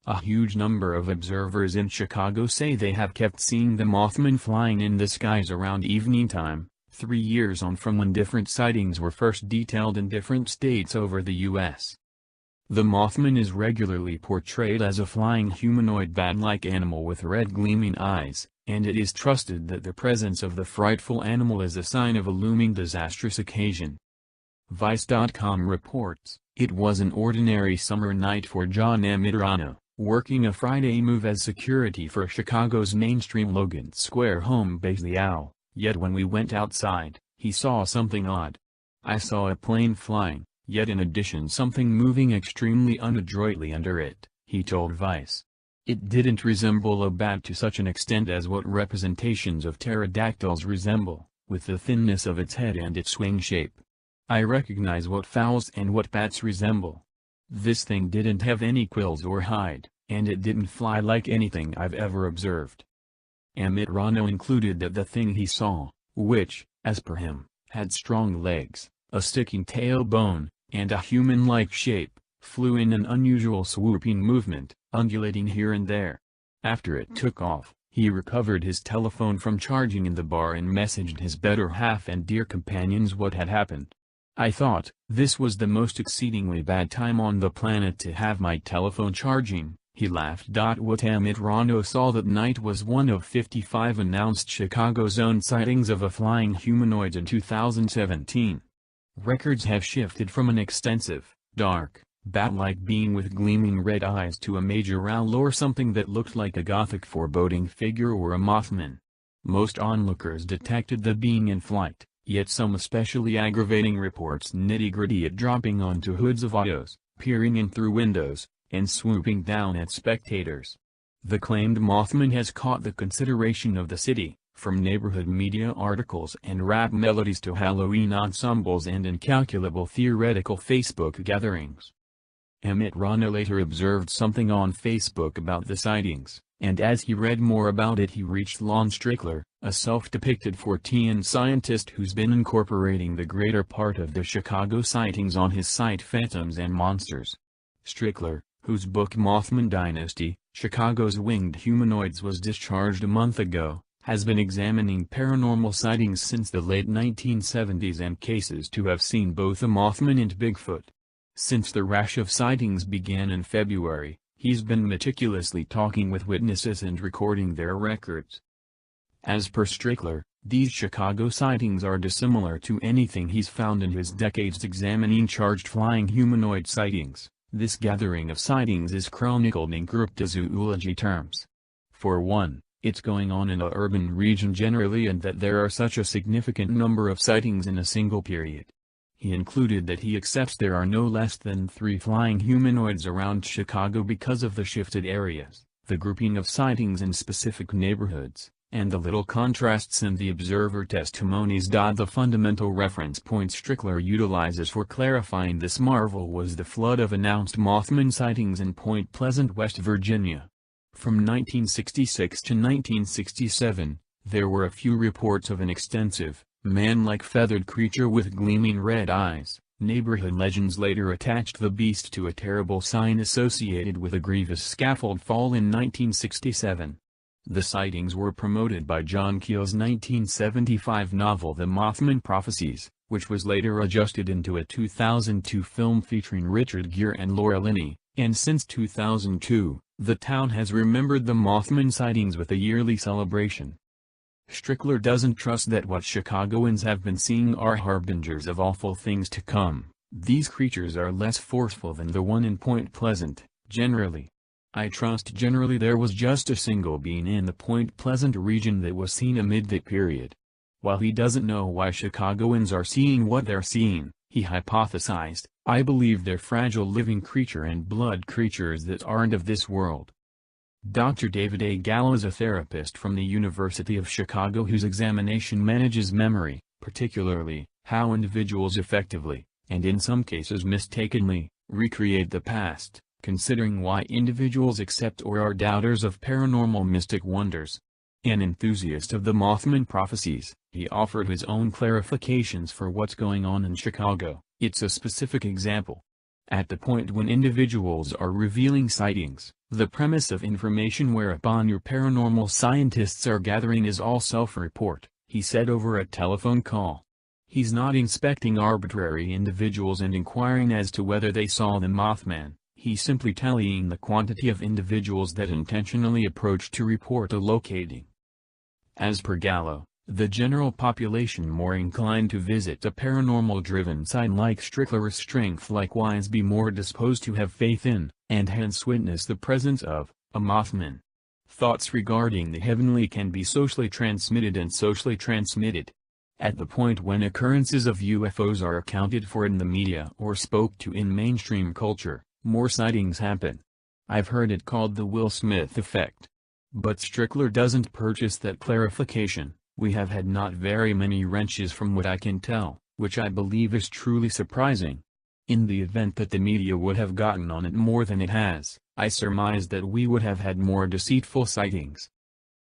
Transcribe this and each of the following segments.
A huge number of observers in Chicago say they have kept seeing the Mothman flying in the skies around evening time, 3 years on from when different sightings were first detailed in different states over the U.S. The Mothman is regularly portrayed as a flying humanoid bat-like animal with red gleaming eyes, and it is trusted that the presence of the frightful animal is a sign of a looming disastrous occasion. Vice.com reports, it was an ordinary summer night for John Amitrano, working a Friday move as security for Chicago's mainstream Logan Square home base The Owl, yet when we went outside, he saw something odd. I saw a plane flying, yet in addition something moving extremely unadroitly under it, he told Vice. It didn't resemble a bat to such an extent as what representations of pterodactyls resemble, with the thinness of its head and its wing shape. I recognize what fowls and what bats resemble. This thing didn't have any quills or hide, and it didn't fly like anything I've ever observed. Amitrano included that the thing he saw, which, as per him, had strong legs, a sticking tailbone, and a human-like shape, flew in an unusual swooping movement, undulating here and there. After it took off, he recovered his telephone from charging in the bar and messaged his better half and dear companions what had happened. I thought, this was the most exceedingly bad time on the planet to have my telephone charging, he laughed. What Amitrano saw that night was one of 55 announced Chicago's own sightings of a flying humanoid in 2017. Records have shifted from an extensive, dark, bat-like being with gleaming red eyes to a major owl or something that looked like a gothic foreboding figure or a Mothman. Most onlookers detected the being in flight, yet some especially aggravating reports nitty-gritty it dropping onto hoods of autos, peering in through windows, and swooping down at spectators. The claimed Mothman has caught the consideration of the city, from neighborhood media articles and rap melodies to Halloween ensembles and incalculable theoretical Facebook gatherings. Amitrano later observed something on Facebook about the sightings, and as he read more about it he reached Lon Strickler, a self-depicted Fortean scientist who's been incorporating the greater part of the Chicago sightings on his site Phantoms and Monsters. Strickler, whose book Mothman Dynasty, Chicago's Winged Humanoids was discharged a month ago, has been examining paranormal sightings since the late 1970s and cases to have seen both a Mothman and Bigfoot. Since the rash of sightings began in February, he's been meticulously talking with witnesses and recording their records. As per Strickler, these Chicago sightings are dissimilar to anything he's found in his decades examining charged flying humanoid sightings. This gathering of sightings is chronicled in cryptozoology terms. For one, it's going on in a urban region generally and that there are such a significant number of sightings in a single period. He included that he accepts there are no less than 3 flying humanoids around Chicago because of the shifted areas, the grouping of sightings in specific neighborhoods, and the little contrasts in the observer testimonies. The fundamental reference point Strickler utilizes for clarifying this marvel was the flood of announced Mothman sightings in Point Pleasant, West Virginia. From 1966 to 1967, there were a few reports of an extensive, man-like feathered creature with gleaming red eyes. Neighborhood legends later attached the beast to a terrible sign associated with a grievous scaffold fall in 1967. The sightings were promoted by John Keel's 1975 novel The Mothman Prophecies, which was later adjusted into a 2002 film featuring Richard Gere and Laura Linney, and since 2002, the town has remembered the Mothman sightings with a yearly celebration. Strickler doesn't trust that what Chicagoans have been seeing are harbingers of awful things to come. These creatures are less forceful than the one in Point Pleasant, generally. I trust generally there was just a single being in the Point Pleasant region that was seen amid that period. While he doesn't know why Chicagoans are seeing what they're seeing, he hypothesized, I believe they're fragile living creature and blood creatures that aren't of this world. Dr. David A. Gallo is a therapist from the University of Chicago whose examination manages memory, particularly, how individuals effectively, and in some cases mistakenly, recreate the past, considering why individuals accept or are doubters of paranormal mystic wonders. An enthusiast of the Mothman prophecies, he offered his own clarifications for what's going on in Chicago. It's a specific example. At the point when individuals are revealing sightings, The premise of information whereupon your paranormal scientists are gathering is all self-report, he said over a telephone call. He's not inspecting arbitrary individuals and inquiring as to whether they saw the Mothman, he's simply tallying the quantity of individuals that intentionally approach to report a locating. As per Gallo, the general population more inclined to visit a paranormal-driven site like Strickler's strength likewise be more disposed to have faith in, and hence witness the presence of, a Mothman. Thoughts regarding the heavenly can be socially transmitted and socially transmitted. At the point when occurrences of UFOs are accounted for in the media or spoke to in mainstream culture, more sightings happen. I've heard it called the Will Smith effect. But Strickler doesn't purchase that clarification. We have had not very many wrenches from what I can tell, which I believe is truly surprising. In the event that the media would have gotten on it more than it has, I surmise that we would have had more deceitful sightings.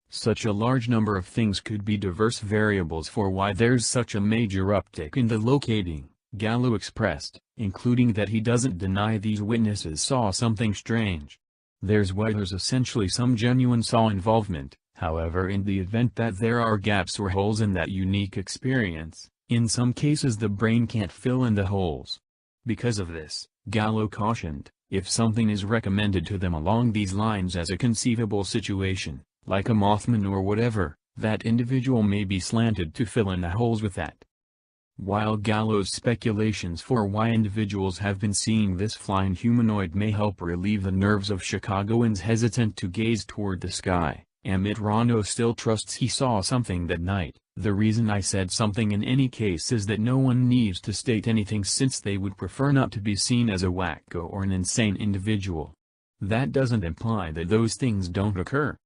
Such a large number of things could be diverse variables for why there's such a major uptick in the locating, Gallo expressed, including that he doesn't deny these witnesses saw something strange. There's essentially some genuine saw involvement, however in the event that there are gaps or holes in that unique experience, in some cases the brain can't fill in the holes. Because of this, Gallo cautioned, if something is recommended to them along these lines as a conceivable situation, like a Mothman or whatever, that individual may be slanted to fill in the holes with that. While Gallo's speculations for why individuals have been seeing this flying humanoid may help relieve the nerves of Chicagoans hesitant to gaze toward the sky, Amit Rano still trusts he saw something that night. The reason I said something in any case is that no one needs to state anything since they would prefer not to be seen as a wacko or an insane individual. That doesn't imply that those things don't occur.